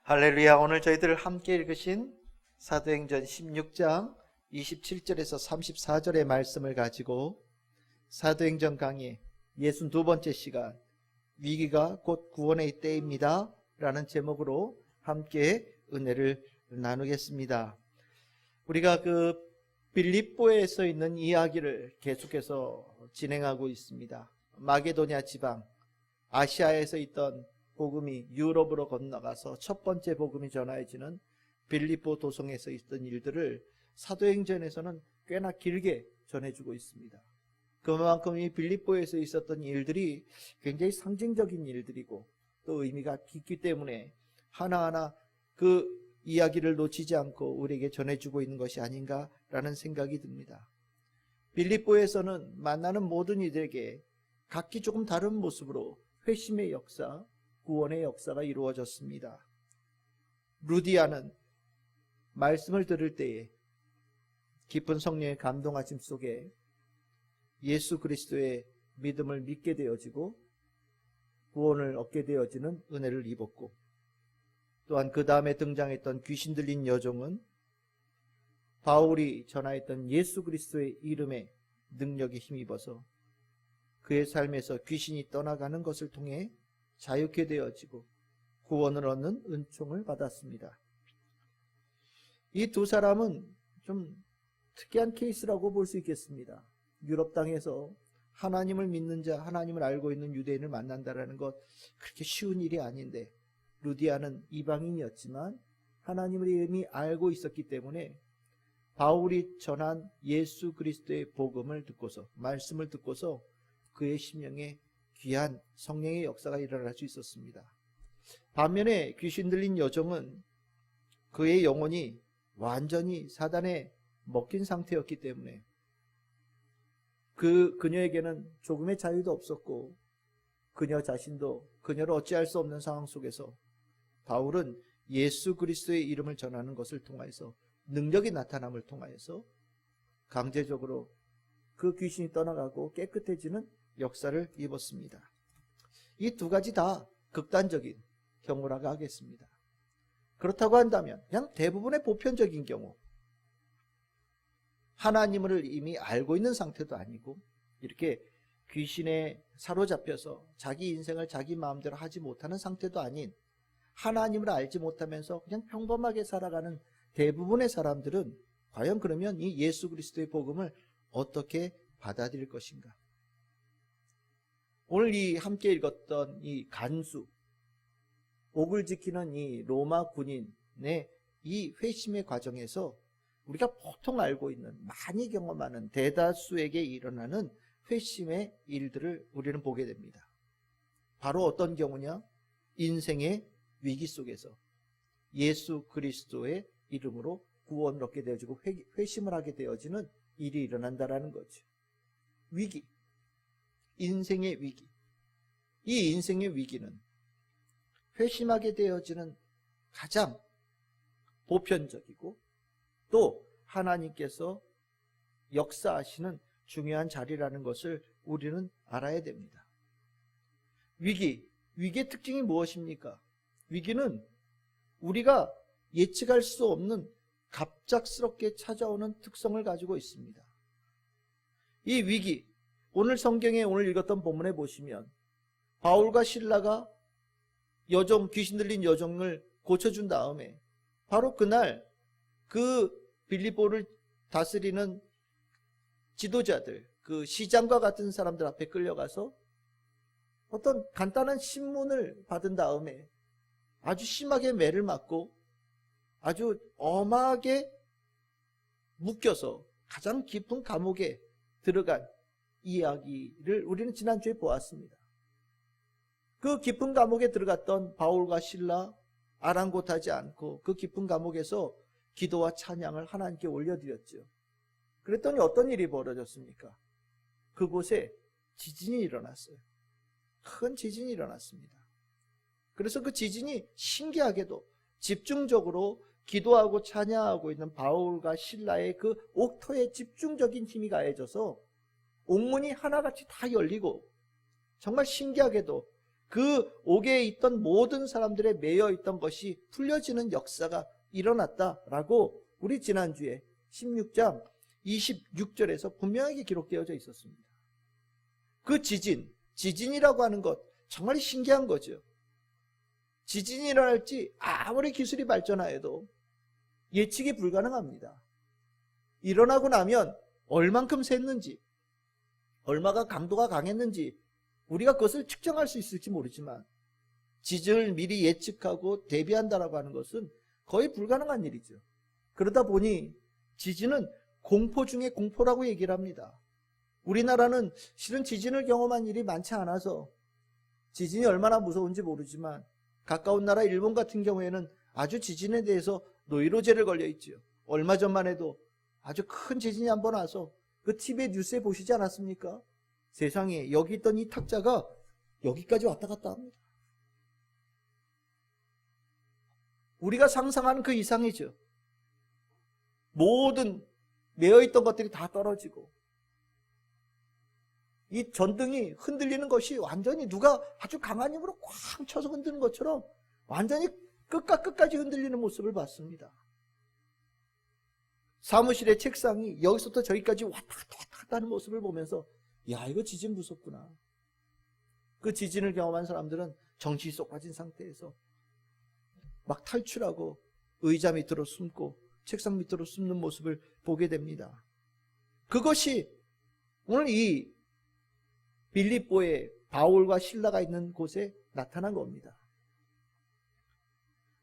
할렐루야. 오늘 저희들 함께 읽으신 사도행전 16장 27절에서 34절의 말씀을 가지고 사도행전 강의 62번째 시간, 위기가 곧 구원의 때입니다 라는 제목으로 함께 은혜를 나누겠습니다. 우리가 빌립보에서 있는 이야기를 계속해서 진행하고 있습니다. 마게도냐 지방, 아시아에서 있던 복음이 유럽으로 건너가서 첫 번째 복음이 전하여지는 빌립보 도성에서 있던 일들을 사도행전에서는 꽤나 길게 전해주고 있습니다. 그만큼 이 빌립보에서 있었던 일들이 굉장히 상징적인 일들이고 또 의미가 깊기 때문에 하나하나 그 이야기를 놓치지 않고 우리에게 전해주고 있는 것이 아닌가라는 생각이 듭니다. 빌립보에서는 만나는 모든 이들에게 각기 조금 다른 모습으로 회심의 역사, 구원의 역사가 이루어졌습니다. 루디아는 말씀을 들을 때에 깊은 성령의 감동하심 속에 예수 그리스도의 믿음을 믿게 되어지고 구원을 얻게 되어지는 은혜를 입었고, 또한 그 다음에 등장했던 귀신 들린 여종은 바울이 전하였던 예수 그리스도의 이름에 능력에 힘입어서 그의 삶에서 귀신이 떠나가는 것을 통해 자유케 되어지고 구원을 얻는 은총을 받았습니다. 이 두 사람은 좀 특이한 케이스라고 볼 수 있겠습니다. 유럽 땅에서 하나님을 믿는 자, 하나님을 알고 있는 유대인을 만난다는 것 그렇게 쉬운 일이 아닌데, 루디아는 이방인이었지만 하나님을 이미 알고 있었기 때문에 바울이 전한 예수 그리스도의 복음을 듣고서, 말씀을 듣고서 그의 심령에 귀한 성령의 역사가 일어날 수 있었습니다. 반면에 귀신 들린 여종은 그의 영혼이 완전히 사단에 먹힌 상태였기 때문에 그녀에게는 조금의 자유도 없었고 그녀 자신도 그녀를 어찌할 수 없는 상황 속에서 바울은 예수 그리스도의 이름을 전하는 것을 통하여서, 능력이 나타남을 통하여서 강제적으로 그 귀신이 떠나가고 깨끗해지는 역사를 입었습니다. 이 두 가지 다 극단적인 경우라고 하겠습니다. 그렇다고 한다면 그냥 대부분의 보편적인 경우, 하나님을 이미 알고 있는 상태도 아니고 이렇게 귀신에 사로잡혀서 자기 인생을 자기 마음대로 하지 못하는 상태도 아닌, 하나님을 알지 못하면서 그냥 평범하게 살아가는 대부분의 사람들은 과연 그러면 이 예수 그리스도의 복음을 어떻게 받아들일 것인가? 오늘 이 함께 읽었던 이 간수, 옥을 지키는 이 로마 군인의 이 회심의 과정에서 우리가 보통 알고 있는, 많이 경험하는 대다수에게 일어나는 회심의 일들을 우리는 보게 됩니다. 바로 어떤 경우냐? 인생의 위기 속에서 예수 그리스도의 이름으로 구원을 얻게 되어지고 회심을 하게 되어지는 일이 일어난다라는 거죠. 위기, 인생의 위기. 이 인생의 위기는 회심하게 되어지는 가장 보편적이고 또 하나님께서 역사하시는 중요한 자리라는 것을 우리는 알아야 됩니다. 위기의 특징이 무엇입니까? 위기는 우리가 예측할 수 없는 갑작스럽게 찾아오는 특성을 가지고 있습니다. 이 위기, 오늘 성경에 오늘 읽었던 본문에 보시면 바울과 실라가 귀신 들린 여종을 고쳐준 다음에 바로 그날 그 빌립보를 다스리는 지도자들, 그 시장과 같은 사람들 앞에 끌려가서 어떤 간단한 신문을 받은 다음에 아주 심하게 매를 맞고 아주 엄하게 묶여서 가장 깊은 감옥에 들어간 이야기를 우리는 지난주에 보았습니다. 그 깊은 감옥에 들어갔던 바울과 실라, 아랑곳하지 않고 그 깊은 감옥에서 기도와 찬양을 하나님께 올려드렸죠. 그랬더니 어떤 일이 벌어졌습니까? 그곳에 지진이 일어났어요. 큰 지진이 일어났습니다. 그래서 그 지진이 신기하게도 집중적으로 기도하고 찬양하고 있는 바울과 실라의 그 옥토에 집중적인 힘이 가해져서 옥문이 하나같이 다 열리고, 정말 신기하게도 그 옥에 있던 모든 사람들의 매여 있던 것이 풀려지는 역사가 일어났다라고 우리 지난주에 16장 26절에서 분명하게 기록되어져 있었습니다. 그 지진이라고 하는 것 정말 신기한 거죠. 지진이 일어날지 아무리 기술이 발전하여도 예측이 불가능합니다. 일어나고 나면 얼만큼 샜는지, 얼마가 강도가 강했는지 우리가 그것을 측정할 수 있을지 모르지만 지진을 미리 예측하고 대비한다라고 하는 것은 거의 불가능한 일이죠. 그러다 보니 지진은 공포 중에 공포라고 얘기를 합니다. 우리나라는 실은 지진을 경험한 일이 많지 않아서 지진이 얼마나 무서운지 모르지만 가까운 나라 일본 같은 경우에는 아주 지진에 대해서 노이로제를 걸려 있죠. 얼마 전만 해도 아주 큰 지진이 한번 와서 그 TV의 뉴스에 보시지 않았습니까? 세상에 여기 있던 이 탁자가 여기까지 왔다 갔다 합니다. 우리가 상상하는 그 이상이죠. 모든 매어있던 것들이 다 떨어지고 이 전등이 흔들리는 것이 완전히 누가 아주 강한 힘으로 꽉 쳐서 흔드는 것처럼 완전히 끝과 끝까지 흔들리는 모습을 봤습니다. 사무실의 책상이 여기서부터 저기까지 왔다 갔다 하는 모습을 보면서 야, 이거 지진 무섭구나. 그 지진을 경험한 사람들은 정신이 쏙 빠진 상태에서 막 탈출하고 의자 밑으로 숨고 책상 밑으로 숨는 모습을 보게 됩니다. 그것이 오늘 이 빌립보에 바울과 실라가 있는 곳에 나타난 겁니다.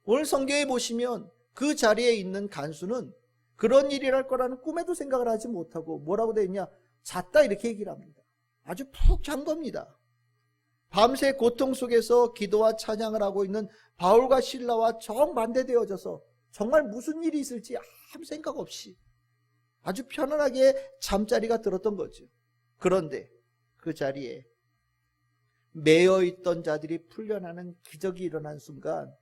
오늘 성경에 보시면 그 자리에 있는 간수는 그런 일이 랄 거라는 꿈에도 생각을 하지 못하고 뭐라고 되어 있냐? 잤다 이렇게 얘기를 합니다. 아주 푹 잔 겁니다. 밤새 고통 속에서 기도와 찬양을 하고 있는 바울과 실라와 정반대되어져서 정말 무슨 일이 있을지 아무 생각 없이 아주 편안하게 잠자리가 들었던 거죠. 그런데 그 자리에 매여있던 자들이 풀려나는 기적이 일어난 순간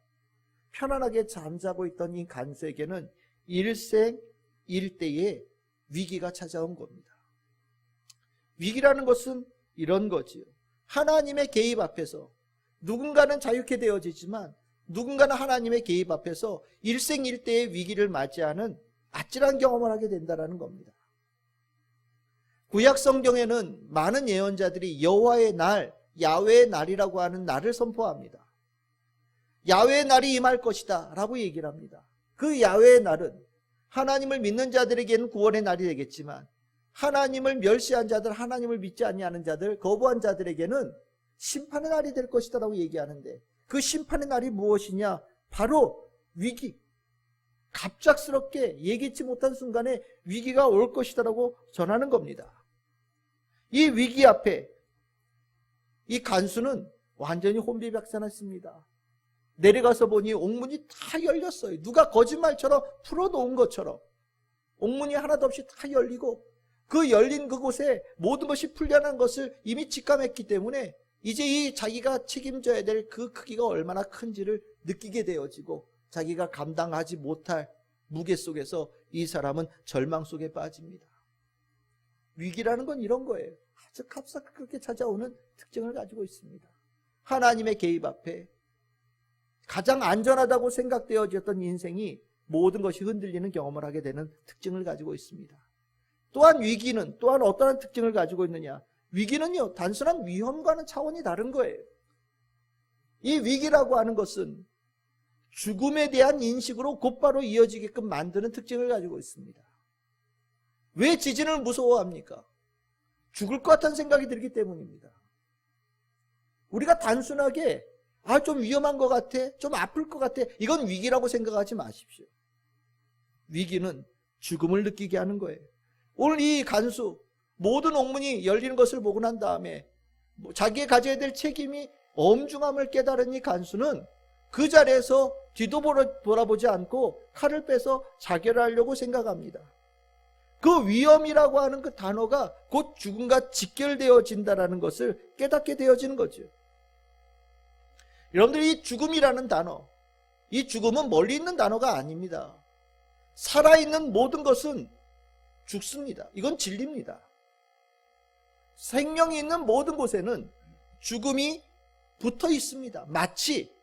편안하게 잠자고 있던 이 간수에게는 일생일대의 위기가 찾아온 겁니다. 위기라는 것은 이런 거지요. 하나님의 개입 앞에서 누군가는 자유케 되어지지만 누군가는 하나님의 개입 앞에서 일생일대의 위기를 맞이하는 아찔한 경험을 하게 된다는 겁니다. 구약 성경에는 많은 예언자들이 여호와의 날, 야훼의 날이라고 하는 날을 선포합니다. 야훼의 날이 임할 것이다 라고 얘기를 합니다. 그 야훼의 날은 하나님을 믿는 자들에게는 구원의 날이 되겠지만 하나님을 멸시한 자들, 하나님을 믿지 아니하는 자들, 거부한 자들에게는 심판의 날이 될 것이다 라고 얘기하는데 그 심판의 날이 무엇이냐? 바로 위기. 갑작스럽게 예기치 못한 순간에 위기가 올 것이다 라고 전하는 겁니다. 이 위기 앞에 이 간수는 완전히 혼비백산했습니다. 내려가서 보니 옥문이 다 열렸어요. 누가 거짓말처럼 풀어놓은 것처럼 옥문이 하나도 없이 다 열리고 그 열린 그곳에 모든 것이 풀려난 것을 이미 직감했기 때문에 이제 이 자기가 책임져야 될 그 크기가 얼마나 큰지를 느끼게 되어지고 자기가 감당하지 못할 무게 속에서 이 사람은 절망 속에 빠집니다. 위기라는 건 이런 거예요. 아주 갑작스럽게 찾아오는 특징을 가지고 있습니다. 하나님의 개입 앞에 가장 안전하다고 생각되어졌던 인생이 모든 것이 흔들리는 경험을 하게 되는 특징을 가지고 있습니다. 또한 위기는 또한 어떠한 특징을 가지고 있느냐? 위기는요, 단순한 위험과는 차원이 다른 거예요. 이 위기라고 하는 것은 죽음에 대한 인식으로 곧바로 이어지게끔 만드는 특징을 가지고 있습니다. 왜 지진을 무서워합니까? 죽을 것 같다는 생각이 들기 때문입니다. 우리가 단순하게 좀 위험한 것 같아, 좀 아플 것 같아, 이건 위기라고 생각하지 마십시오. 위기는 죽음을 느끼게 하는 거예요. 오늘 이 간수, 모든 옥문이 열리는 것을 보고 난 다음에 자기가 가져야 될 책임이 엄중함을 깨달은 이 간수는 그 자리에서 뒤도 돌아보지 않고 칼을 빼서 자결하려고 생각합니다. 그 위험이라고 하는 그 단어가 곧 죽음과 직결되어진다는 것을 깨닫게 되어지는 거죠. 여러분들, 이 죽음이라는 단어, 이 죽음은 멀리 있는 단어가 아닙니다. 살아있는 모든 것은 죽습니다. 이건 진리입니다. 생명이 있는 모든 곳에는 죽음이 붙어 있습니다. 마치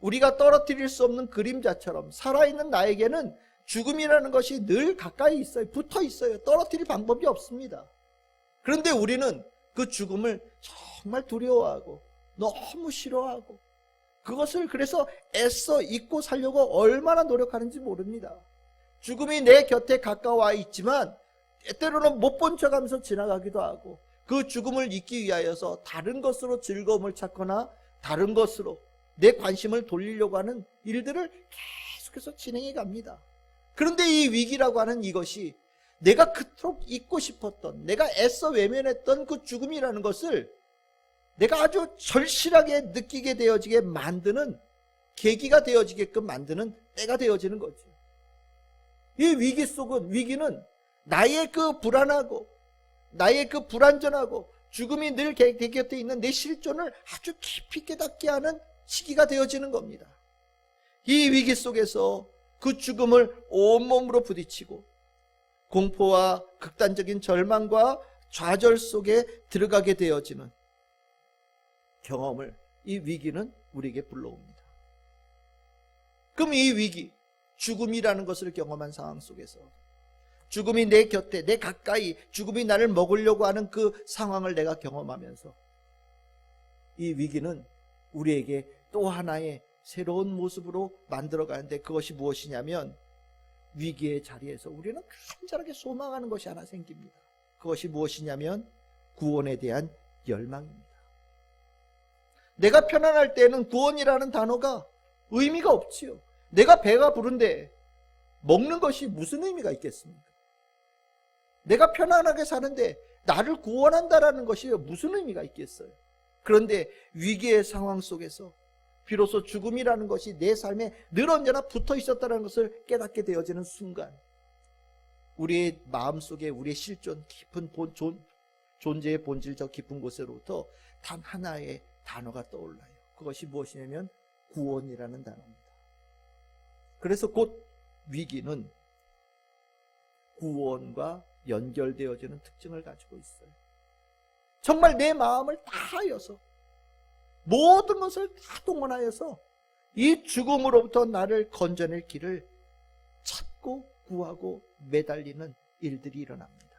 우리가 떨어뜨릴 수 없는 그림자처럼 살아있는 나에게는 죽음이라는 것이 늘 가까이 있어요. 붙어 있어요. 떨어뜨릴 방법이 없습니다. 그런데 우리는 그 죽음을 정말 두려워하고 너무 싫어하고 그것을 그래서 애써 잊고 살려고 얼마나 노력하는지 모릅니다. 죽음이 내 곁에 가까워 있지만 때로는 못 본 척하면서 지나가기도 하고 그 죽음을 잊기 위하여서 다른 것으로 즐거움을 찾거나 다른 것으로 내 관심을 돌리려고 하는 일들을 계속해서 진행해 갑니다. 그런데 이 위기라고 하는 이것이 내가 그토록 잊고 싶었던, 내가 애써 외면했던 그 죽음이라는 것을 내가 아주 절실하게 느끼게 되어지게 만드는 계기가 되어지게끔 만드는 때가 되어지는 거죠. 이 위기는 나의 그 불안하고 나의 그 불안전하고 죽음이 늘 내 곁에 있는 내 실존을 아주 깊이 깨닫게 하는 시기가 되어지는 겁니다. 이 위기 속에서 그 죽음을 온몸으로 부딪히고 공포와 극단적인 절망과 좌절 속에 들어가게 되어지는 경험을 이 위기는 우리에게 불러옵니다. 그럼 이 위기, 죽음이라는 것을 경험한 상황 속에서 죽음이 내 곁에, 내 가까이, 죽음이 나를 먹으려고 하는 그 상황을 내가 경험하면서 이 위기는 우리에게 또 하나의 새로운 모습으로 만들어가는데 그것이 무엇이냐면 위기의 자리에서 우리는 간절하게 소망하는 것이 하나 생깁니다. 그것이 무엇이냐면 구원에 대한 열망입니다. 내가 편안할 때는 구원이라는 단어가 의미가 없지요. 내가 배가 부른데 먹는 것이 무슨 의미가 있겠습니까? 내가 편안하게 사는데 나를 구원한다라는 것이 무슨 의미가 있겠어요? 그런데 위기의 상황 속에서 비로소 죽음이라는 것이 내 삶에 늘 언제나 붙어 있었다는 것을 깨닫게 되어지는 순간 우리의 마음속에 우리의 실존 깊은 존재의 본질 저 깊은 곳으로부터 단 하나의 단어가 떠올라요. 그것이 무엇이냐면 구원이라는 단어입니다. 그래서 곧 위기는 구원과 연결되어지는 특징을 가지고 있어요. 정말 내 마음을 다하여서 모든 것을 다 동원하여서 이 죽음으로부터 나를 건져낼 길을 찾고 구하고 매달리는 일들이 일어납니다.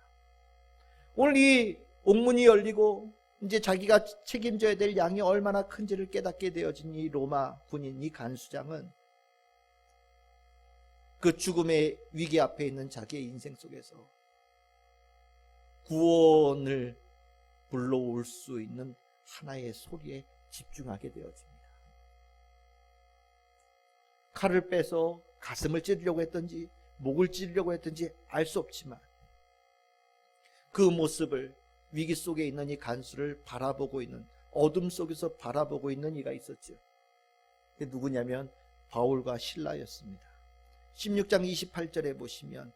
오늘 이 옥문이 열리고 이제 자기가 책임져야 될 양이 얼마나 큰지를 깨닫게 되어진 이 로마 군인 이 간수장은 그 죽음의 위기 앞에 있는 자기의 인생 속에서 구원을 불러올 수 있는 하나의 소리에 집중하게 되어집니다. 칼을 빼서 가슴을 찌르려고 했던지 목을 찌르려고 했던지 알 수 없지만 그 모습을 위기 속에 있는 이 간수를 바라보고 있는 어둠 속에서 바라보고 있는 이가 있었죠. 그게 누구냐면 바울과 실라였습니다. 16장 28절에 보시면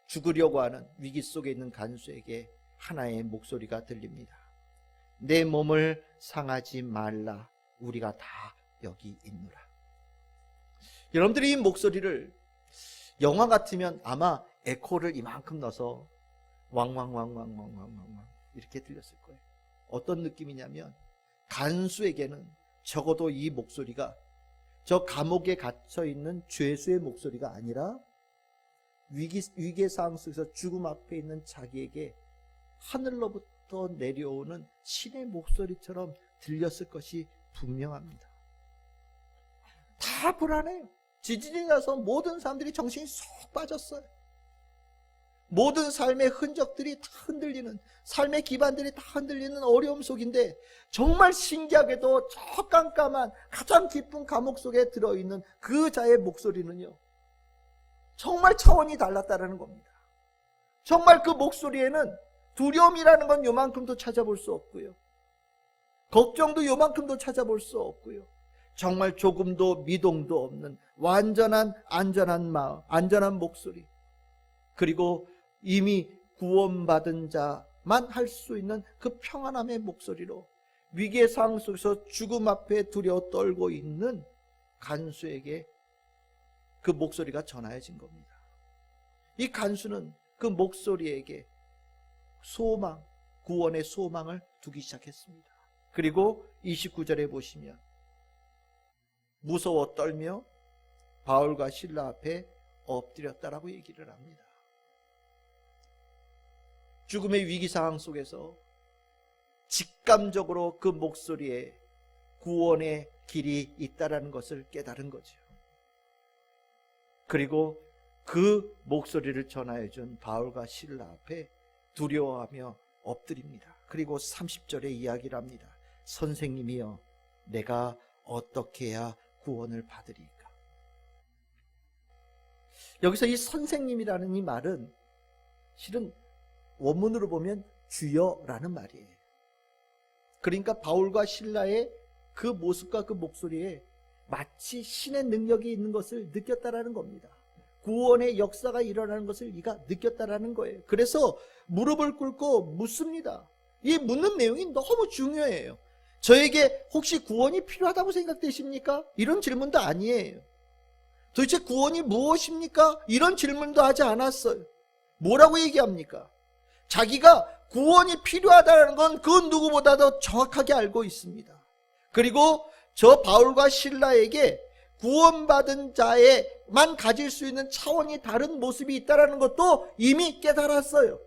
죽으려고 하는 위기 속에 있는 간수에게 하나의 목소리가 들립니다. 내 몸을 상하지 말라. 우리가 다 여기 있노라. 여러분들이 이 목소리를 영화 같으면 아마 에코를 이만큼 넣어서 왕왕왕왕왕왕왕 이렇게 들렸을 거예요. 어떤 느낌이냐면 간수에게는 적어도 이 목소리가 저 감옥에 갇혀있는 죄수의 목소리가 아니라 위기의 상황 속에서 죽음 앞에 있는 자기에게 하늘로부터 내려오는 신의 목소리처럼 들렸을 것이 분명합니다. 다 불안해요. 지진이 나서 모든 사람들이 정신이 쏙 빠졌어요. 모든 삶의 흔적들이 다 흔들리는, 삶의 기반들이 다 흔들리는 어려움 속인데 정말 신기하게도 저 깜깜한 가장 깊은 감옥 속에 들어있는 그 자의 목소리는요 정말 차원이 달랐다는 겁니다. 정말 그 목소리에는 두려움이라는 건 요만큼도 찾아볼 수 없고요, 걱정도 요만큼도 찾아볼 수 없고요, 정말 조금도 미동도 없는 완전한 안전한 마음, 안전한 목소리, 그리고 이미 구원받은 자만 할 수 있는 그 평안함의 목소리로 위기의 상황 속에서 죽음 앞에 두려워 떨고 있는 간수에게 그 목소리가 전하여진 겁니다. 이 간수는 그 목소리에게 소망, 구원의 소망을 두기 시작했습니다. 그리고 29절에 보시면 무서워 떨며 바울과 실라 앞에 엎드렸다라고 얘기를 합니다. 죽음의 위기 상황 속에서 직감적으로 그 목소리에 구원의 길이 있다라는 것을 깨달은 거죠. 그리고 그 목소리를 전하여 준 바울과 실라 앞에 두려워하며 엎드립니다. 그리고 30절에 이야기를 합니다. 선생님이여, 내가 어떻게 해야 구원을 받으리까? 여기서 이 선생님이라는 이 말은 실은 원문으로 보면 주여라는 말이에요. 그러니까 바울과 실라의 그 모습과 그 목소리에 마치 신의 능력이 있는 것을 느꼈다라는 겁니다. 구원의 역사가 일어나는 것을 이가 느꼈다라는 거예요. 그래서 무릎을 꿇고 묻습니다. 이 묻는 내용이 너무 중요해요. 저에게 혹시 구원이 필요하다고 생각되십니까? 이런 질문도 아니에요. 도대체 구원이 무엇입니까? 이런 질문도 하지 않았어요. 뭐라고 얘기합니까? 자기가 구원이 필요하다는 건 그 누구보다도 정확하게 알고 있습니다. 그리고 저 바울과 실라에게 구원받은 자에만 가질 수 있는 차원이 다른 모습이 있다는 것도 이미 깨달았어요.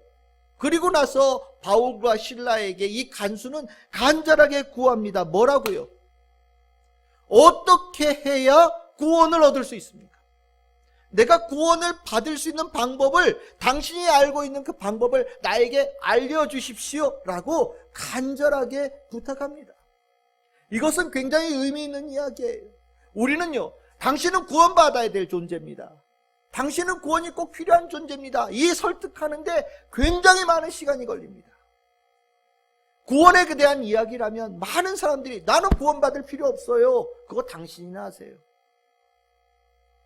그리고 나서 바울과 실라에게 이 간수는 간절하게 구합니다. 뭐라고요? 어떻게 해야 구원을 얻을 수 있습니까? 내가 구원을 받을 수 있는 방법을, 당신이 알고 있는 그 방법을 나에게 알려주십시오 라고 간절하게 부탁합니다. 이것은 굉장히 의미 있는 이야기예요. 우리는요, 당신은 구원받아야 될 존재입니다. 당신은 구원이 꼭 필요한 존재입니다. 이 설득하는데 굉장히 많은 시간이 걸립니다. 구원에 대한 이야기라면 많은 사람들이 나는 구원받을 필요 없어요. 그거 당신이나 하세요.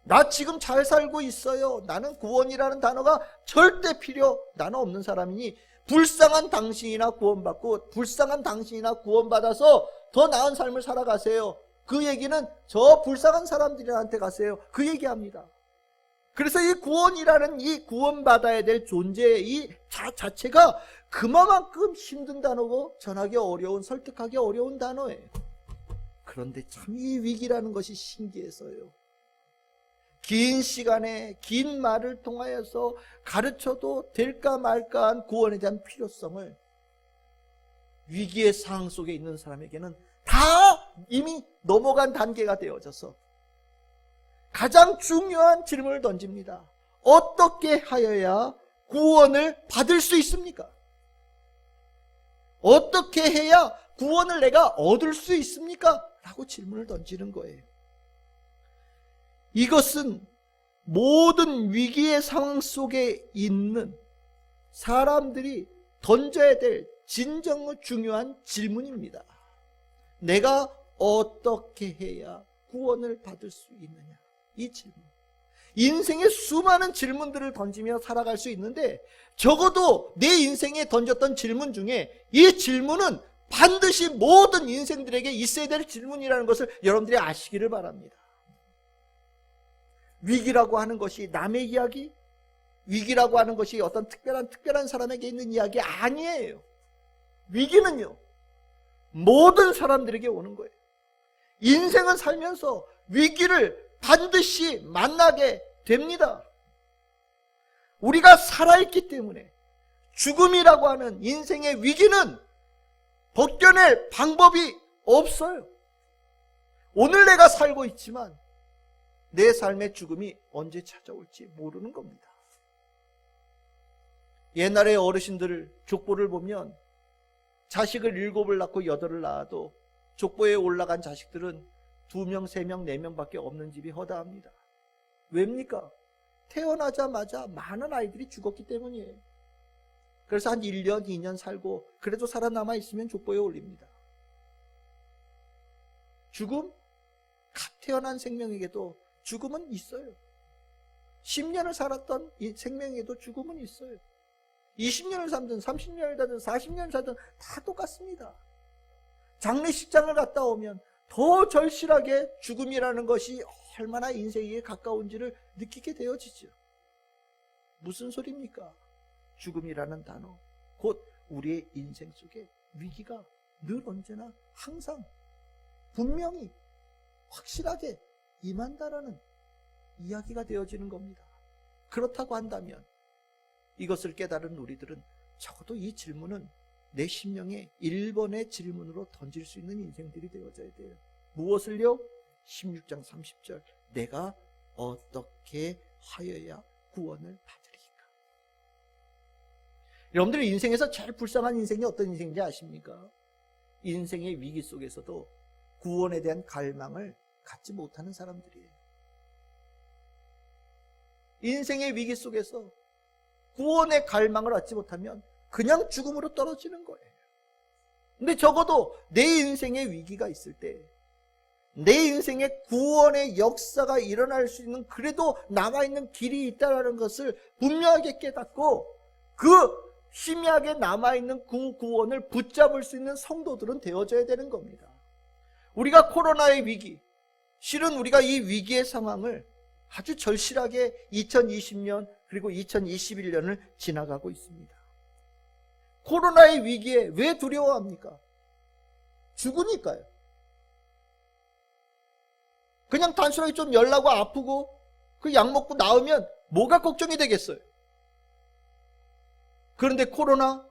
나 지금 잘 살고 있어요. 나는 구원이라는 단어가 절대 필요 나는 없는 사람이니 불쌍한 당신이나 구원받고 불쌍한 당신이나 구원받아서 더 나은 삶을 살아가세요. 그 얘기는 저 불쌍한 사람들한테 가세요. 그 얘기합니다. 그래서 이 구원이라는 이 구원받아야 될 존재의 이 자체가 그만큼 힘든 단어고 전하기 어려운, 설득하기 어려운 단어예요. 그런데 참 이 위기라는 것이 신기해서요. 긴 시간에 긴 말을 통하여서 가르쳐도 될까 말까한 구원에 대한 필요성을 위기의 상황 속에 있는 사람에게는 다 이미 넘어간 단계가 되어져서 가장 중요한 질문을 던집니다. 어떻게 하여야 구원을 받을 수 있습니까? 어떻게 해야 구원을 내가 얻을 수 있습니까? 라고 질문을 던지는 거예요. 이것은 모든 위기의 상황 속에 있는 사람들이 던져야 될 진정 중요한 질문입니다. 내가 어떻게 해야 구원을 받을 수 있느냐? 이 질문. 인생의 수많은 질문들을 던지며 살아갈 수 있는데 적어도 내 인생에 던졌던 질문 중에 이 질문은 반드시 모든 인생들에게 있어야 될 질문이라는 것을 여러분들이 아시기를 바랍니다. 위기라고 하는 것이 남의 이야기, 위기라고 하는 것이 어떤 특별한 사람에게 있는 이야기 아니에요. 위기는요, 모든 사람들에게 오는 거예요. 인생은 살면서 위기를 반드시 만나게 됩니다. 우리가 살아있기 때문에 죽음이라고 하는 인생의 위기는 벗겨낼 방법이 없어요. 오늘 내가 살고 있지만 내 삶의 죽음이 언제 찾아올지 모르는 겁니다. 옛날에 어르신들 족보를 보면 자식을 7을 낳고 8을 낳아도 족보에 올라간 자식들은 2명, 3명, 4명밖에 없는 집이 허다합니다. 왜입니까? 태어나자마자 많은 아이들이 죽었기 때문이에요. 그래서 한 1년, 2년 살고 그래도 살아남아 있으면 족보에 올립니다. 죽음? 갓 태어난 생명에게도 죽음은 있어요. 10년을 살았던 이 생명에게도 죽음은 있어요. 20년을 살든 30년을 살든 40년을 살든 다 똑같습니다. 장례식장을 갔다 오면 더 절실하게 죽음이라는 것이 얼마나 인생에 가까운지를 느끼게 되어지죠. 무슨 소리입니까? 죽음이라는 단어, 곧 우리의 인생 속에 위기가 늘 언제나 항상 분명히 확실하게 임한다라는 이야기가 되어지는 겁니다. 그렇다고 한다면 이것을 깨달은 우리들은 적어도 이 질문은 내 심령에 1번의 질문으로 던질 수 있는 인생들이 되어져야 돼요. 무엇을요? 16장 30절 내가 어떻게 하여야 구원을 받으리까? 여러분들 인생에서 제일 불쌍한 인생이 어떤 인생인지 아십니까? 인생의 위기 속에서도 구원에 대한 갈망을 갖지 못하는 사람들이에요. 인생의 위기 속에서 구원의 갈망을 얻지 못하면 그냥 죽음으로 떨어지는 거예요. 근데 적어도 내 인생의 위기가 있을 때 내 인생에 구원의 역사가 일어날 수 있는 그래도 남아있는 길이 있다는 것을 분명하게 깨닫고 그 희미하게 남아있는 그 구원을 붙잡을 수 있는 성도들은 되어져야 되는 겁니다. 우리가 코로나의 위기, 실은 우리가 이 위기의 상황을 아주 절실하게 2020년 그리고 2021년을 지나가고 있습니다. 코로나의 위기에 왜 두려워합니까? 죽으니까요. 그냥 단순하게 좀 열나고 아프고 그 약 먹고 나으면 뭐가 걱정이 되겠어요? 그런데 코로나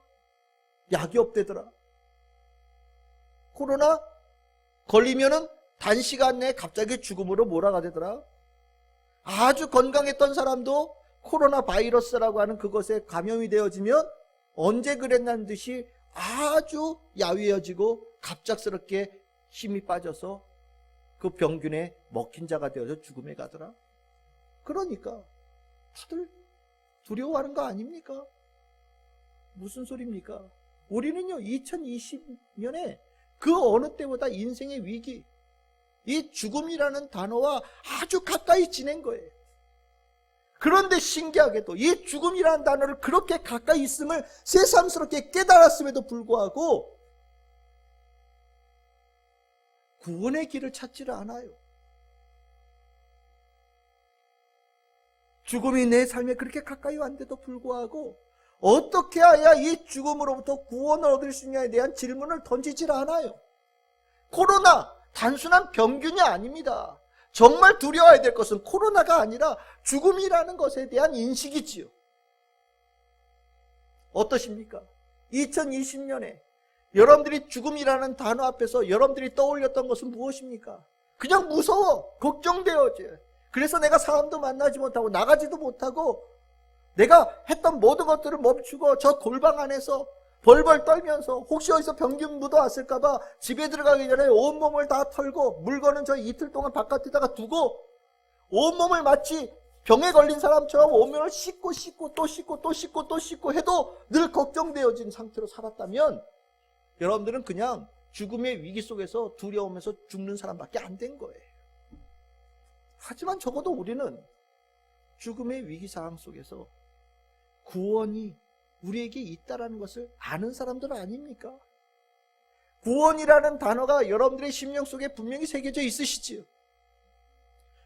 약이 없대더라. 코로나 걸리면은 단시간 내에 갑자기 죽음으로 몰아가대더라. 아주 건강했던 사람도 코로나 바이러스라고 하는 그것에 감염이 되어지면 언제 그랬냐는 듯이 아주 야위어지고 갑작스럽게 힘이 빠져서 그 병균에 먹힌 자가 되어서 죽음에 가더라. 그러니까 다들 두려워하는 거 아닙니까? 무슨 소리입니까? 우리는요 2020년에 그 어느 때보다 인생의 위기, 이 죽음이라는 단어와 아주 가까이 지낸 거예요. 그런데 신기하게도 이 죽음이라는 단어를 그렇게 가까이 있음을 새삼스럽게 깨달았음에도 불구하고 구원의 길을 찾지를 않아요. 죽음이 내 삶에 그렇게 가까이 왔는데도 불구하고 어떻게 해야 이 죽음으로부터 구원을 얻을 수 있냐에 대한 질문을 던지질 않아요. 코로나 단순한 병균이 아닙니다. 정말 두려워해야 될 것은 코로나가 아니라 죽음이라는 것에 대한 인식이지요. 어떠십니까? 2020년에 여러분들이 죽음이라는 단어 앞에서 여러분들이 떠올렸던 것은 무엇입니까? 그냥 무서워, 걱정되어져요. 그래서 내가 사람도 만나지 못하고 나가지도 못하고 내가 했던 모든 것들을 멈추고 저 골방 안에서 벌벌 떨면서 혹시 어디서 병균 묻어왔을까봐 집에 들어가기 전에 온몸을 다 털고 물건은 저 이틀 동안 바깥에다가 두고 온몸을 마치 병에 걸린 사람처럼 온몸을 씻고 또 씻고 또 씻고 또 씻고 해도 늘 걱정되어진 상태로 살았다면 여러분들은 그냥 죽음의 위기 속에서 두려우면서 죽는 사람밖에 안 된 거예요. 하지만 적어도 우리는 죽음의 위기 상황 속에서 구원이 우리에게 있다라는 것을 아는 사람들 아닙니까? 구원이라는 단어가 여러분들의 심령 속에 분명히 새겨져 있으시지요.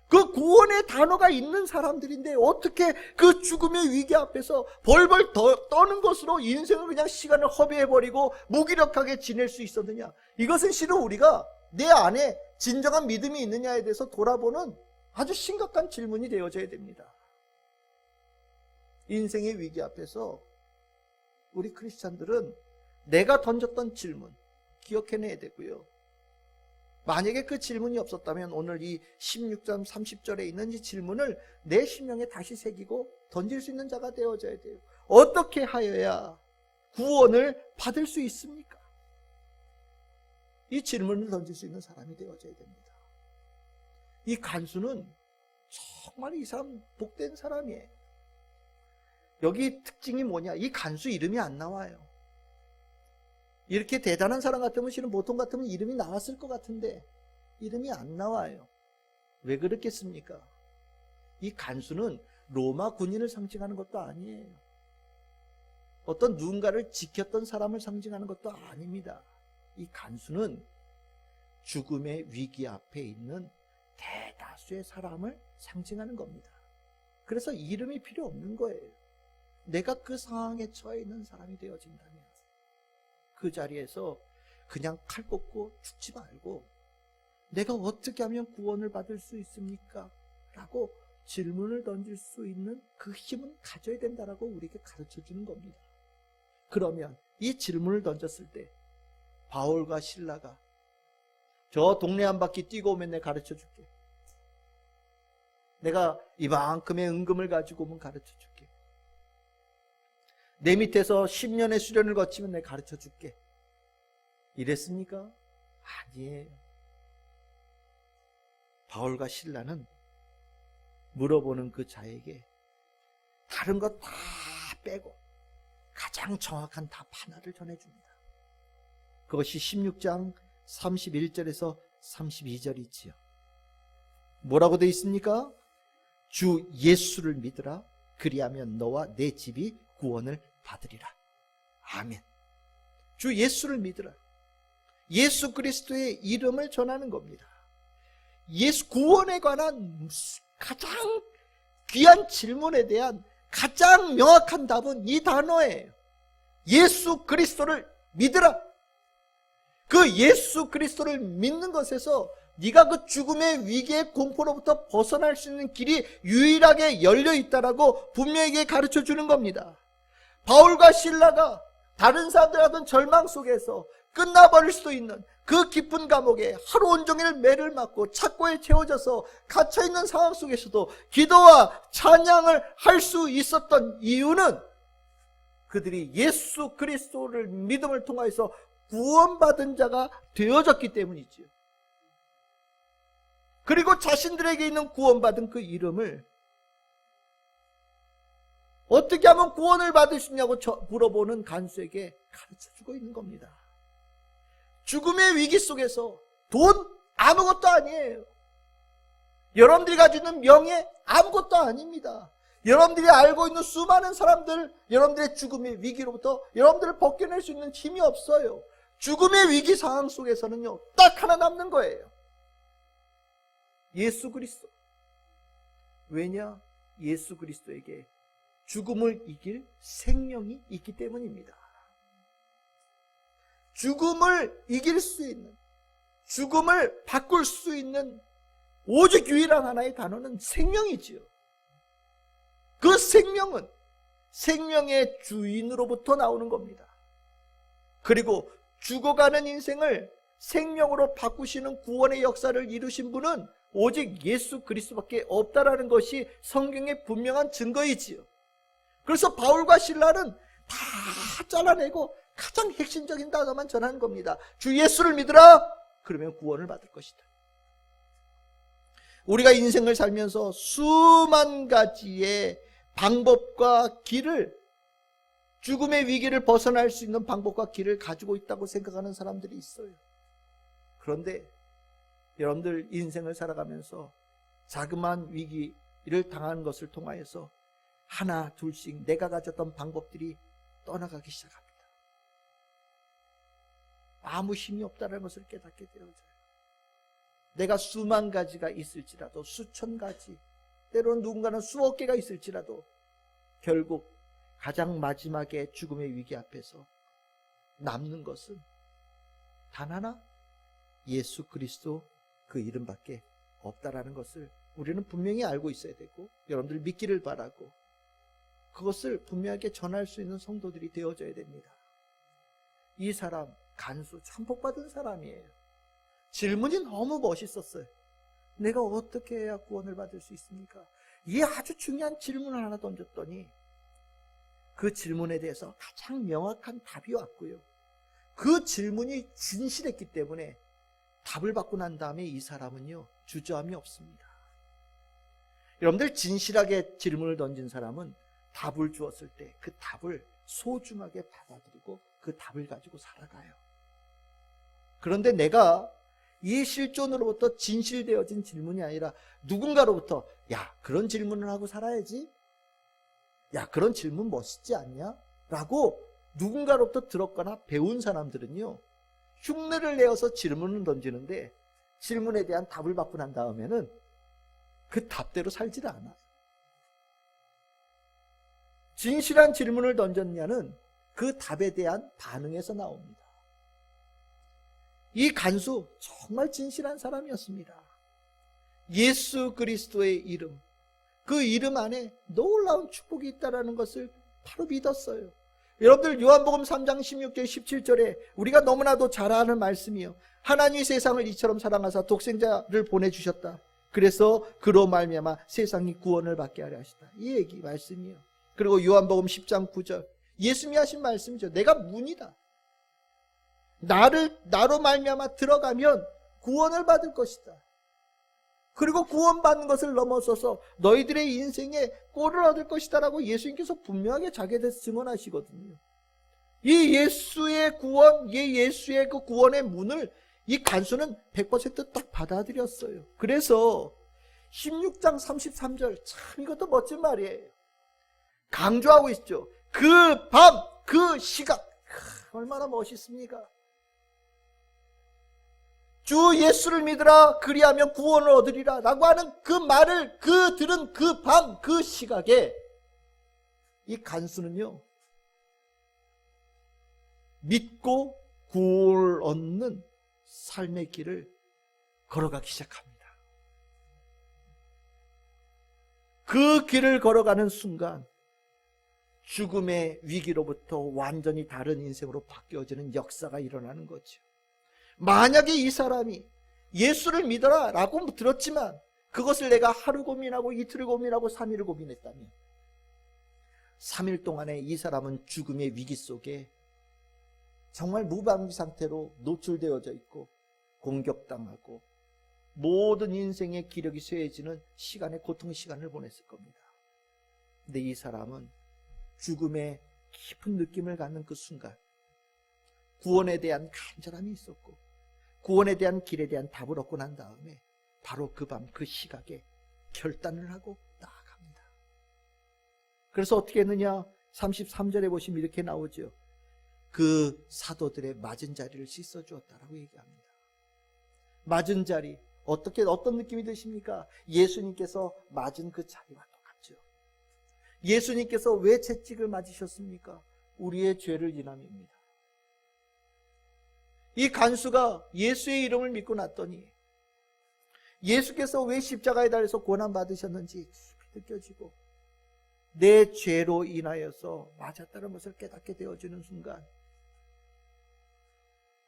그 구원의 단어가 있는 사람들인데 어떻게 그 죽음의 위기 앞에서 벌벌 떠는 것으로 인생을 그냥 시간을 허비해버리고 무기력하게 지낼 수 있었느냐? 이것은 실은 우리가 내 안에 진정한 믿음이 있느냐에 대해서 돌아보는 아주 심각한 질문이 되어져야 됩니다. 인생의 위기 앞에서 우리 크리스찬들은 내가 던졌던 질문 기억해내야 되고요. 만약에 그 질문이 없었다면 오늘 이 16장 30절에 있는 이 질문을 내 심령에 다시 새기고 던질 수 있는 자가 되어져야 돼요. 어떻게 하여야 구원을 받을 수 있습니까? 이 질문을 던질 수 있는 사람이 되어져야 됩니다. 이 간수는 정말 이 사람 복된 사람이에요. 여기 특징이 뭐냐? 이 간수 이름이 안 나와요. 이렇게 대단한 사람 같으면 실은 보통 같으면 이름이 나왔을 것 같은데 이름이 안 나와요. 왜 그렇겠습니까? 이 간수는 로마 군인을 상징하는 것도 아니에요. 어떤 누군가를 지켰던 사람을 상징하는 것도 아닙니다. 이 간수는 죽음의 위기 앞에 있는 대다수의 사람을 상징하는 겁니다. 그래서 이름이 필요 없는 거예요. 내가 그 상황에 처해 있는 사람이 되어진다면 그 자리에서 그냥 칼 꽂고 죽지 말고 내가 어떻게 하면 구원을 받을 수 있습니까? 라고 질문을 던질 수 있는 그 힘은 가져야 된다라고 우리에게 가르쳐 주는 겁니다. 그러면 이 질문을 던졌을 때 바울과 실라가 저 동네 한 바퀴 뛰고 오면 내가 가르쳐 줄게. 내가 이만큼의 은금을 가지고 오면 가르쳐 줄게. 내 밑에서 10년의 수련을 거치면 내가 가르쳐 줄게. 이랬습니까? 아니에요. 바울과 실라는 물어보는 그 자에게 다른 것 다 빼고 가장 정확한 답 하나를 전해줍니다. 그것이 16장 31절에서 32절이지요. 뭐라고 되어 있습니까? 주 예수를 믿으라. 그리하면 너와 내 집이 구원을 받으리라. 아멘. 주 예수를 믿으라. 예수 그리스도의 이름을 전하는 겁니다. 예수 구원에 관한 가장 귀한 질문에 대한 가장 명확한 답은 이 단어예요. 예수 그리스도를 믿으라. 그 예수 그리스도를 믿는 것에서 네가 그 죽음의 위기의 공포로부터 벗어날 수 있는 길이 유일하게 열려 있다라고 분명하게 가르쳐 주는 겁니다. 바울과 실라가 다른 사람들 하던 절망 속에서 끝나버릴 수도 있는 그 깊은 감옥에 하루 온종일 매를 맞고 착고에 채워져서 갇혀있는 상황 속에서도 기도와 찬양을 할 수 있었던 이유는 그들이 예수 그리스도를 믿음을 통해서 구원받은 자가 되어졌기 때문이지요. 그리고 자신들에게 있는 구원받은 그 이름을 어떻게 하면 구원을 받을 수 있냐고 물어보는 간수에게 가르쳐주고 있는 겁니다. 죽음의 위기 속에서 돈 아무것도 아니에요. 여러분들이 가지고 있는 명예 아무것도 아닙니다. 여러분들이 알고 있는 수많은 사람들, 여러분들의 죽음의 위기로부터 여러분들을 벗겨낼 수 있는 힘이 없어요. 죽음의 위기 상황 속에서는요, 딱 하나 남는 거예요. 예수 그리스도. 왜냐? 예수 그리스도에게 죽음을 이길 생명이 있기 때문입니다. 죽음을 이길 수 있는, 죽음을 바꿀 수 있는 오직 유일한 하나의 단어는 생명이지요. 그 생명은 생명의 주인으로부터 나오는 겁니다. 그리고 죽어가는 인생을 생명으로 바꾸시는 구원의 역사를 이루신 분은 오직 예수 그리스도밖에 없다라는 것이 성경의 분명한 증거이지요. 그래서 바울과 실라는 다 잘라내고 가장 핵심적인 단어만 전하는 겁니다. 주 예수를 믿으라. 그러면 구원을 받을 것이다. 우리가 인생을 살면서 수만 가지의 방법과 길을, 죽음의 위기를 벗어날 수 있는 방법과 길을 가지고 있다고 생각하는 사람들이 있어요. 그런데 여러분들 인생을 살아가면서 자그마한 위기를 당하는 것을 통하여서 하나 둘씩 내가 가졌던 방법들이 떠나가기 시작합니다. 아무 힘이 없다는 것을 깨닫게 되어져요. 내가 수만 가지가 있을지라도, 수천 가지, 때로는 누군가는 수억 개가 있을지라도 결국 가장 마지막에 죽음의 위기 앞에서 남는 것은 단 하나, 예수 그리스도 그 이름밖에 없다라는 것을 우리는 분명히 알고 있어야 되고, 여러분들 믿기를 바라고 그것을 분명하게 전할 수 있는 성도들이 되어져야 됩니다. 이 사람 간수 참 복받은 사람이에요. 질문이 너무 멋있었어요. 내가 어떻게 해야 구원을 받을 수 있습니까? 이 아주 중요한 질문을 하나 던졌더니 그 질문에 대해서 가장 명확한 답이 왔고요. 그 질문이 진실했기 때문에 답을 받고 난 다음에 이 사람은요, 주저함이 없습니다. 여러분들 진실하게 질문을 던진 사람은 답을 주었을 때 그 답을 소중하게 받아들이고 그 답을 가지고 살아가요. 그런데 내가 이 실존으로부터 진실되어진 질문이 아니라 누군가로부터 야, 그런 질문을 하고 살아야지, 야, 그런 질문 멋있지 않냐? 라고 누군가로부터 들었거나 배운 사람들은요, 흉내를 내어서 질문을 던지는데 질문에 대한 답을 받고 난 다음에는 그 답대로 살지를 않아요. 진실한 질문을 던졌냐는 그 답에 대한 반응에서 나옵니다. 이 간수 정말 진실한 사람이었습니다. 예수 그리스도의 이름, 그 이름 안에 놀라운 축복이 있다는 것을 바로 믿었어요. 여러분들 요한복음 3장 16절 17절에 우리가 너무나도 잘 아는 말씀이요, 하나님이 세상을 이처럼 사랑하사 독생자를 보내주셨다. 그래서 그로 말미암아 세상이 구원을 받게 하려 하시다. 이 얘기 말씀이요. 그리고 요한복음 10장 9절 예수님이 하신 말씀이죠. 내가 문이다. 나로 말미암아 들어가면 구원을 받을 것이다. 그리고 구원받는 것을 넘어서서 너희들의 인생에 꼴을 얻을 것이다 라고 예수님께서 분명하게 자기에 대해서 증언하시거든요. 이 예수의 구원, 이 예수의 그 구원의 문을 이 간수는 100% 받아들였어요. 그래서 16장 33절 참 이것도 멋진 말이에요. 강조하고 있죠. 그 밤, 그 시각, 얼마나 멋있습니까? 주 예수를 믿으라 그리하면 구원을 얻으리라 라고 하는 그 말을 들은 그 밤, 그 시각에 이 간수는요, 믿고 구원을 얻는 삶의 길을 걸어가기 시작합니다. 그 길을 걸어가는 순간 죽음의 위기로부터 완전히 다른 인생으로 바뀌어지는 역사가 일어나는 거죠. 만약에 이 사람이 예수를 믿어라 라고 들었지만 그것을 내가 하루 고민하고 이틀을 고민하고 3일을 고민했다면 3일 동안에 이 사람은 죽음의 위기 속에 정말 무방비 상태로 노출되어져 있고 공격당하고 모든 인생의 기력이 쇠해지는 시간의 고통의 시간을 보냈을 겁니다. 근데 이 사람은 죽음의 깊은 느낌을 갖는 그 순간 구원에 대한 간절함이 있었고 구원에 대한 길에 대한 답을 얻고 난 다음에 바로 그 밤 그 시각에 결단을 하고 나아갑니다. 그래서 어떻게 했느냐? 33절에 보시면 이렇게 나오죠. 그 사도들의 맞은 자리를 씻어주었다라고 얘기합니다. 맞은 자리, 어떤 느낌이 드십니까? 예수님께서 맞은 그 자리와 똑같죠. 예수님께서 왜 채찍을 맞으셨습니까? 우리의 죄를 인함입니다. 이 간수가 예수의 이름을 믿고 났더니 예수께서 왜 십자가에 달려서 고난받으셨는지 깊이 느껴지고 내 죄로 인하여서 맞았다는 것을 깨닫게 되어지는 순간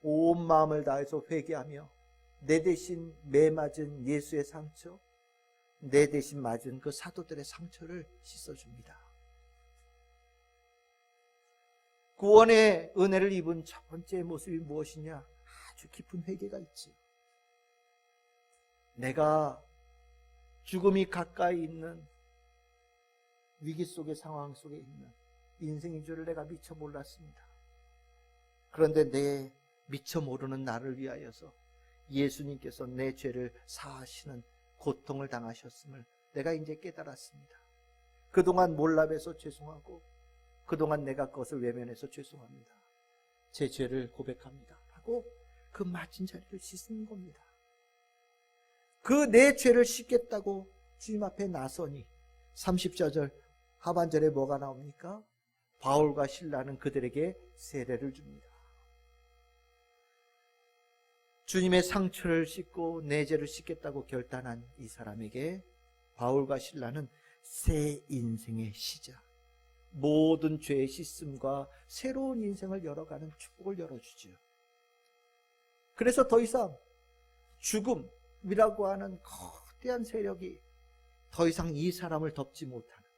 온 마음을 다해서 회개하며 내 대신 매 맞은 예수의 상처, 내 대신 맞은 그 사도들의 상처를 씻어줍니다. 구원의 은혜를 입은 첫 번째 모습이 무엇이냐? 아주 깊은 회개가 있지. 내가 죽음이 가까이 있는 위기 속의 상황 속에 있는 인생인 줄을 내가 미처 몰랐습니다. 그런데 내 미처 모르는 나를 위하여서 예수님께서 내 죄를 사하시는 고통을 당하셨음을 내가 이제 깨달았습니다. 그동안 몰라봬서 죄송하고 그동안 내가 그것을 외면해서 죄송합니다. 제 죄를 고백합니다. 하고 그 맞은 자리를 씻는 겁니다. 그 내 죄를 씻겠다고 주님 앞에 나서니 30절 하반절에 뭐가 나옵니까? 바울과 실라는 그들에게 세례를 줍니다. 주님의 상처를 씻고 내 죄를 씻겠다고 결단한 이 사람에게 바울과 실라는 새 인생의 시작, 모든 죄의 씻음과 새로운 인생을 열어가는 축복을 열어주죠. 그래서 더 이상 죽음이라고 하는 거대한 세력이 더 이상 이 사람을 덮지 못하는,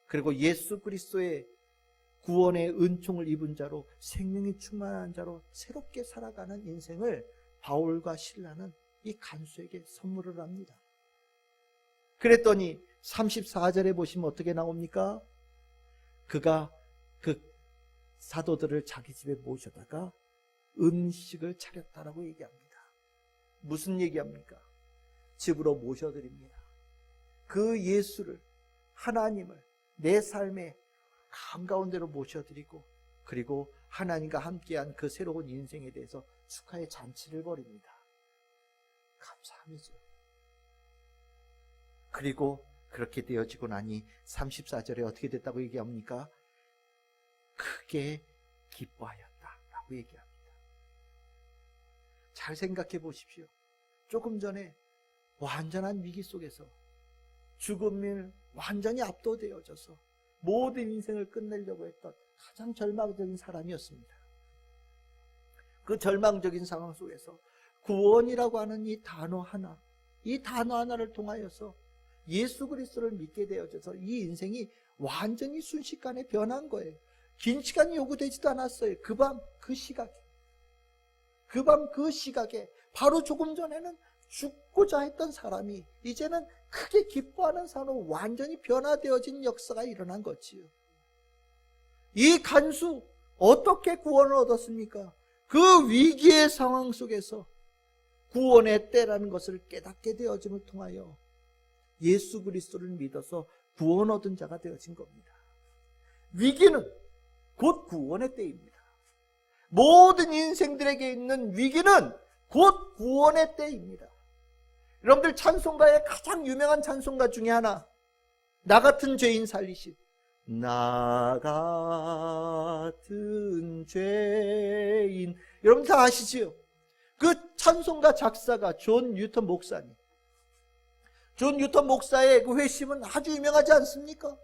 그리고 예수 그리스도의 구원의 은총을 입은 자로 생명이 충만한 자로 새롭게 살아가는 인생을 바울과 실라는 이 간수에게 선물을 합니다. 그랬더니 34절에 보시면 어떻게 나옵니까? 그가 그 사도들을 자기 집에 모셔다가 음식을 차렸다라고 얘기합니다. 무슨 얘기합니까? 집으로 모셔드립니다. 그 예수를, 하나님을 내 삶의 한가운데로 모셔드리고 그리고 하나님과 함께한 그 새로운 인생에 대해서 축하의 잔치를 벌입니다. 감사함이죠. 그리고 그렇게 되어지고 나니 34절에 어떻게 됐다고 얘기합니까? 크게 기뻐하였다라고 얘기합니다. 잘 생각해 보십시오. 조금 전에 완전한 위기 속에서 죽음을 완전히 압도되어져서 모든 인생을 끝내려고 했던 가장 절망적인 사람이었습니다. 그 절망적인 상황 속에서 구원이라고 하는 이 단어 하나를 통하여서 예수 그리스도를 믿게 되어져서 이 인생이 완전히 순식간에 변한 거예요. 긴 시간이 요구되지도 않았어요. 그 밤 그 시각에 바로 조금 전에는 죽고자 했던 사람이 이제는 크게 기뻐하는 사람으로 완전히 변화되어진 역사가 일어난 거지요. 이 간수 어떻게 구원을 얻었습니까? 그 위기의 상황 속에서 구원의 때라는 것을 깨닫게 되어짐을 통하여 예수 그리스도를 믿어서 구원 얻은 자가 되어진 겁니다. 위기는 곧 구원의 때입니다. 모든 인생들에게 있는 위기는 곧 구원의 때입니다. 여러분들 찬송가의 가장 유명한 찬송가 중에 하나, 나 같은 죄인 살리신, 나 같은 죄인, 여러분 다 아시지요? 그 찬송가 작사가 존 뉴턴 목사님. 존 뉴턴 목사의 그 회심은 아주 유명하지 않습니까?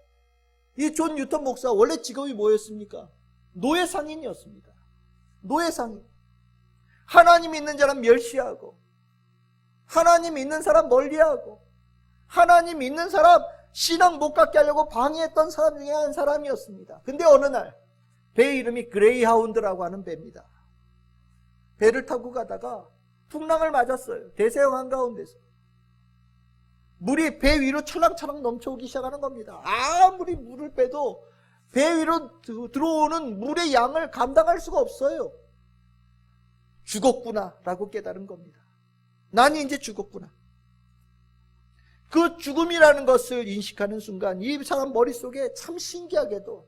이 존 뉴턴 목사 원래 직업이 뭐였습니까? 노예상인이었습니다. 노예상인. 하나님 있는 사람 멸시하고, 하나님 있는 사람 멀리하고, 하나님 있는 사람 신앙 못 갖게 하려고 방해했던 사람 중에 한 사람이었습니다. 근데 어느 날 배 이름이 그레이하운드라고 하는 배입니다. 배를 타고 가다가 풍랑을 맞았어요. 대서양 한가운데서. 물이 배 위로 찰랑찰랑 넘쳐오기 시작하는 겁니다. 아무리 물을 빼도 배 위로 들어오는 물의 양을 감당할 수가 없어요. 죽었구나 라고 깨달은 겁니다. 난 이제 죽었구나. 그 죽음이라는 것을 인식하는 순간 이 사람 머릿속에 참 신기하게도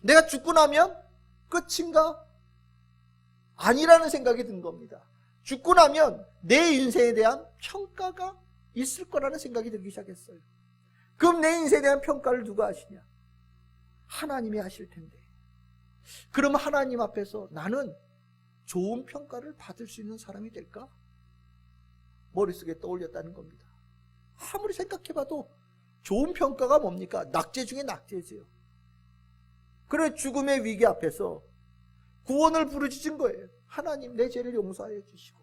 내가 죽고 나면 끝인가? 아니라는 생각이 든 겁니다. 죽고 나면 내 인생에 대한 평가가 있을 거라는 생각이 들기 시작했어요. 그럼 내 인생에 대한 평가를 누가 하시냐? 하나님이 하실 텐데. 그럼 하나님 앞에서 나는 좋은 평가를 받을 수 있는 사람이 될까? 머릿속에 떠올렸다는 겁니다. 아무리 생각해봐도 좋은 평가가 뭡니까? 낙제 중에 낙제지요. 그래 죽음의 위기 앞에서 구원을 부르짖은 거예요. 하나님 내 죄를 용서하여 주시고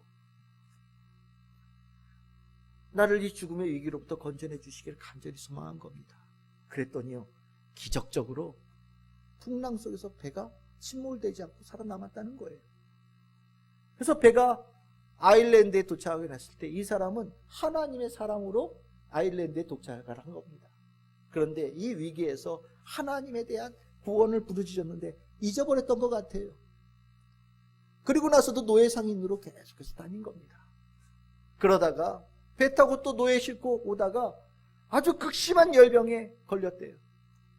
나를 이 죽음의 위기로부터 건져내 주시기를 간절히 소망한 겁니다. 그랬더니요 기적적으로 풍랑 속에서 배가 침몰되지 않고 살아남았다는 거예요. 그래서 배가 아일랜드에 도착하게 됐을 때 이 사람은 하나님의 사랑으로 아일랜드에 도착을 한 겁니다. 그런데 이 위기에서 하나님에 대한 구원을 부르짖었는데 잊어버렸던 것 같아요. 그리고 나서도 노예상인으로 계속해서 다닌 겁니다. 그러다가 배 타고 또 노예 싣고 오다가 아주 극심한 열병에 걸렸대요.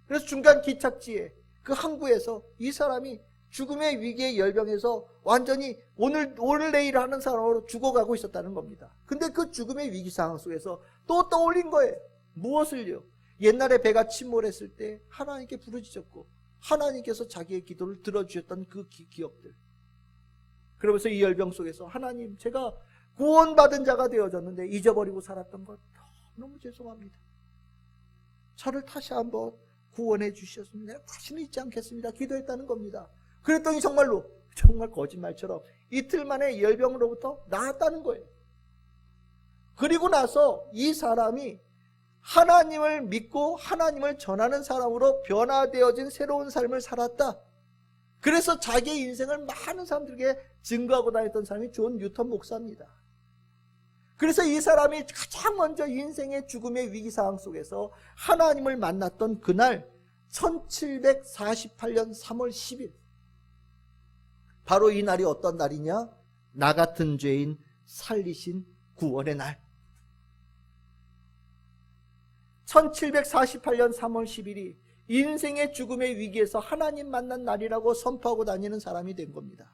그래서 중간 기착지에 그 항구에서 이 사람이 죽음의 위기의 열병에서 완전히 오늘 내일 하는 사람으로 죽어가고 있었다는 겁니다. 근데 그 죽음의 위기 상황 속에서 또 떠올린 거예요. 무엇을요? 옛날에 배가 침몰했을 때 하나님께 부르짖었고 하나님께서 자기의 기도를 들어주셨던 그 기억들. 그러면서 이 열병 속에서 하나님 제가 구원받은 자가 되어졌는데 잊어버리고 살았던 것 너무 죄송합니다. 저를 다시 한번 구원해 주셨으면 내가 다시는 잊지 않겠습니다. 기도했다는 겁니다. 그랬더니 정말 거짓말처럼 이틀 만에 열병으로부터 나았다는 거예요. 그리고 나서 이 사람이 하나님을 믿고 하나님을 전하는 사람으로 변화되어진 새로운 삶을 살았다. 그래서 자기의 인생을 많은 사람들에게 증거하고 다녔던 사람이 존 뉴턴 목사입니다. 그래서 이 사람이 가장 먼저 인생의 죽음의 위기 상황 속에서 하나님을 만났던 그날 1748년 3월 10일 바로 이 날이 어떤 날이냐? 나 같은 죄인 살리신 구원의 날. 1748년 3월 10일이 인생의 죽음의 위기에서 하나님 만난 날이라고 선포하고 다니는 사람이 된 겁니다.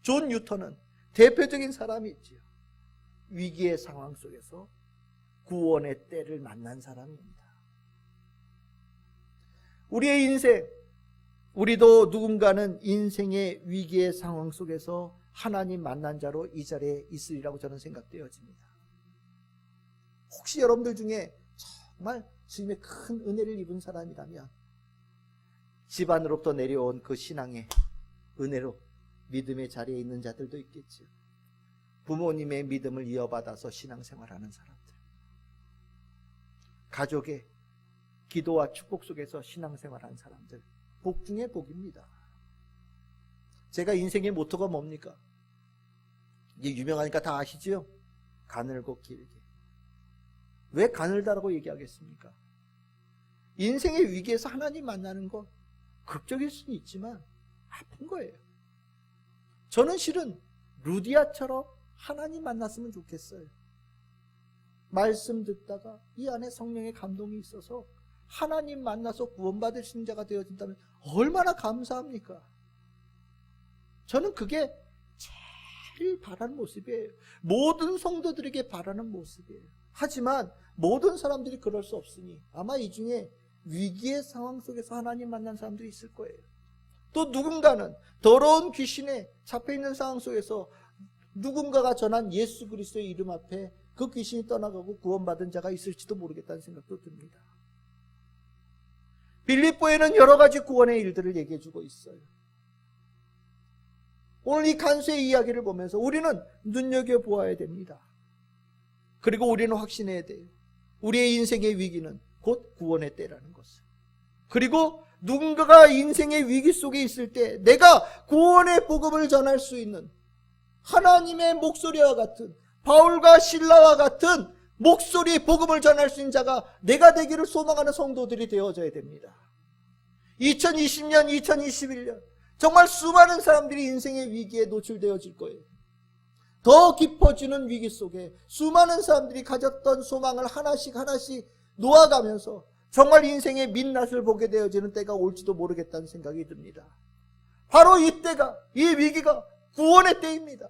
존 뉴턴은 대표적인 사람이 있지요. 위기의 상황 속에서 구원의 때를 만난 사람입니다. 우리의 인생, 우리도 누군가는 인생의 위기의 상황 속에서 하나님 만난 자로 이 자리에 있으리라고 저는 생각되어집니다. 혹시 여러분들 중에 정말 주님의 큰 은혜를 입은 사람이라면 집안으로부터 내려온 그 신앙의 은혜로 믿음의 자리에 있는 자들도 있겠지요. 부모님의 믿음을 이어받아서 신앙생활하는 사람들, 가족의 기도와 축복 속에서 신앙생활하는 사람들, 복 중에 복입니다. 제가 인생의 모토가 뭡니까? 이제 유명하니까 다 아시죠? 가늘고 길게. 왜 가늘다라고 얘기하겠습니까? 인생의 위기에서 하나님 만나는 거 극적일 수는 있지만 아픈 거예요. 저는 실은 루디아처럼 하나님 만났으면 좋겠어요. 말씀 듣다가 이 안에 성령의 감동이 있어서 하나님 만나서 구원받을 신자가 되어진다면 얼마나 감사합니까? 저는 그게 제일 바라는 모습이에요. 모든 성도들에게 바라는 모습이에요. 하지만 모든 사람들이 그럴 수 없으니 아마 이 중에 위기의 상황 속에서 하나님 만난 사람들이 있을 거예요. 또 누군가는 더러운 귀신에 잡혀있는 상황 속에서 누군가가 전한 예수 그리스도의 이름 앞에 그 귀신이 떠나가고 구원받은 자가 있을지도 모르겠다는 생각도 듭니다. 빌립보에는 여러 가지 구원의 일들을 얘기해주고 있어요. 오늘 이 간수의 이야기를 보면서 우리는 눈여겨보아야 됩니다. 그리고 우리는 확신해야 돼요. 우리의 인생의 위기는 곧 구원의 때라는 것을. 그리고 누군가가 인생의 위기 속에 있을 때 내가 구원의 복음을 전할 수 있는 하나님의 목소리와 같은, 바울과 실라와 같은 목소리 복음을 전할 수 있는 자가 내가 되기를 소망하는 성도들이 되어져야 됩니다. 2020년, 2021년 정말 수많은 사람들이 인생의 위기에 노출되어질 거예요. 더 깊어지는 위기 속에 수많은 사람들이 가졌던 소망을 하나씩 놓아가면서 정말 인생의 민낯을 보게 되어지는 때가 올지도 모르겠다는 생각이 듭니다. 바로 이때가, 이 위기가 구원의 때입니다.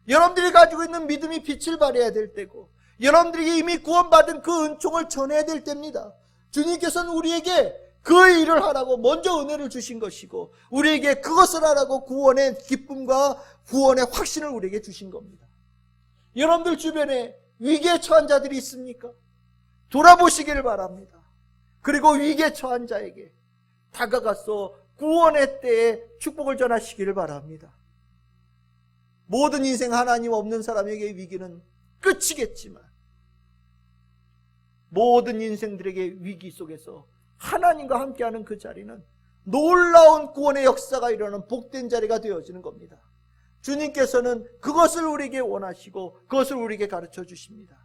여러분들이 가지고 있는 믿음이 빛을 발해야 될 때고, 여러분들이 이미 구원받은 그 은총을 전해야 될 때입니다. 주님께서는 우리에게 그 일을 하라고 먼저 은혜를 주신 것이고, 우리에게 그것을 하라고 구원의 기쁨과 구원의 확신을 우리에게 주신 겁니다. 여러분들 주변에 위기에 처한 자들이 있습니까? 돌아보시기를 바랍니다. 그리고 위기에 처한 자에게 다가가서 구원의 때에 축복을 전하시기를 바랍니다. 모든 인생 하나님 없는 사람에게 위기는 끝이겠지만 모든 인생들에게 위기 속에서 하나님과 함께하는 그 자리는 놀라운 구원의 역사가 일어나는 복된 자리가 되어지는 겁니다. 주님께서는 그것을 우리에게 원하시고 그것을 우리에게 가르쳐 주십니다.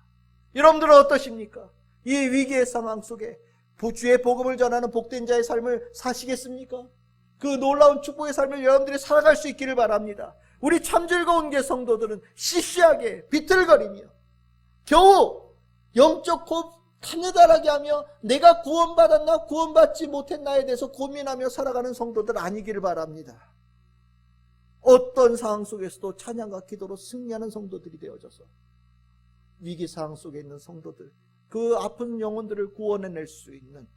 여러분들은 어떠십니까? 이 위기의 상황 속에 주의 복음을 전하는 복된 자의 삶을 사시겠습니까? 그 놀라운 축복의 삶을 여러분들이 살아갈 수 있기를 바랍니다. 우리 참 즐거운 게 성도들은 시시하게 비틀거리며 겨우 영적 카네다라게 하며 내가 구원받았나 구원받지 못했나에 대해서 고민하며 살아가는 성도들 아니기를 바랍니다. 어떤 상황 속에서도 찬양과 기도로 승리하는 성도들이 되어져서 위기 상황 속에 있는 성도들, 그 아픈 영혼들을 구원해낼 수 있는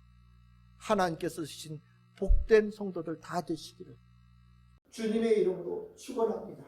하나님께서 주신 복된 성도들 다 되시기를 주님의 이름으로 축원합니다.